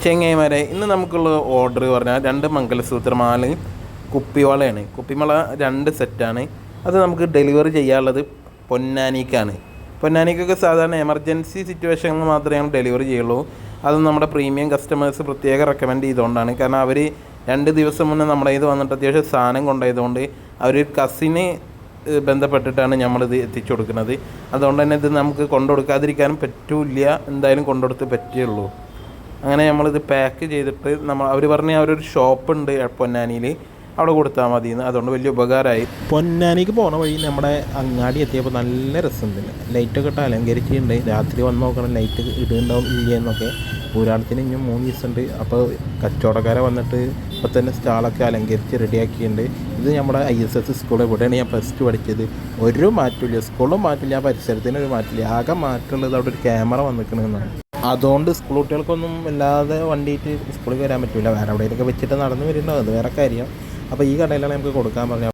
ചെങ്ങൈമാരെ ഇന്ന് നമുക്കുള്ള ഓർഡർ പറഞ്ഞാൽ 2 മംഗലസൂത്രമാല കുപ്പിവളയാണ്. കുപ്പിവള 2 സെറ്റാണ്. അത് നമുക്ക് ഡെലിവറി ചെയ്യാനുള്ളത് പൊന്നാനിക്കാണ്. പൊന്നാനിക്കൊക്കെ സാധാരണ എമർജൻസി സിറ്റുവേഷനിൽ മാത്രമേ ഡെലിവറി ചെയ്യുള്ളൂ. അത് നമ്മുടെ പ്രീമിയം കസ്റ്റമേഴ്സ് പ്രത്യേകം റെക്കമെൻഡ് ചെയ്തുകൊണ്ടാണ്. കാരണം അവർ 2 ദിവസം മുന്നേ നമ്മുടെ ഇത് വന്നിട്ട് അത്യാവശ്യം സാധനം കൊണ്ടുപോയതുകൊണ്ട് അവർ കസിന് ബന്ധപ്പെട്ടിട്ടാണ് നമ്മളിത് എത്തിച്ചു കൊടുക്കുന്നത്. അതുകൊണ്ട് തന്നെ ഇത് നമുക്ക് കൊണ്ടുകൊടുക്കാതിരിക്കാനും പറ്റില്ല, എന്തായാലും കൊണ്ടുകൊടുത്ത് പറ്റുള്ളൂ. അങ്ങനെ നമ്മളിത് പാക്ക് ചെയ്തിട്ട് അവർ പറഞ്ഞ അവരൊരു ഷോപ്പുണ്ട് പൊന്നാനിയിൽ, അവിടെ കൊടുത്താൽ മതി എന്ന്. അതുകൊണ്ട് വലിയ ഉപകാരമായി. പൊന്നാനിക്ക് പോണ വഴി നമ്മുടെ അങ്ങാടി എത്തിയപ്പോൾ നല്ല രസമുണ്ട്. ലൈറ്റൊക്കെ ഇട്ട് അലങ്കരിച്ചിട്ടുണ്ട്. രാത്രി വന്ന് നോക്കണം ലൈറ്റ് ഇടുന്നുണ്ടാവും ഇല്ല എന്നൊക്കെ. പുരാണത്തിന് ഇനിയും 3 ദിവസമുണ്ട്. അപ്പോൾ കച്ചവടക്കാരെ വന്നിട്ട് ഇപ്പോൾ തന്നെ സ്റ്റാളൊക്കെ അലങ്കരിച്ച് റെഡിയാക്കിയിട്ടുണ്ട്. ഇത് നമ്മുടെ ISS സ്കൂൾ. ഇവിടെയാണ് ഞാൻ +2 പഠിച്ചത്. ഒരു മാറ്റമില്ല, സ്കൂളും മാറ്റില്ല, പരിസരത്തിനൊരു മാറ്റില്ല. ആകെ മാറ്റമുള്ളത് അവിടെ ഒരു ക്യാമറ വന്നിരിക്കണമെന്നാണ്. അതുകൊണ്ട് സ്കൂൾ കുട്ടികൾക്കൊന്നും വല്ലാതെ വണ്ടിയിട്ട് സ്കൂളിൽ വരാൻ പറ്റില്ല. വേറെ എവിടെയൊക്കെ വെച്ചിട്ട് നടന്ന് വരുന്നുണ്ടാവും, അത് വേറെ കാര്യം. അപ്പോൾ ഈ കടയിലാണ് നമുക്ക് കൊടുക്കാൻ പറഞ്ഞത്.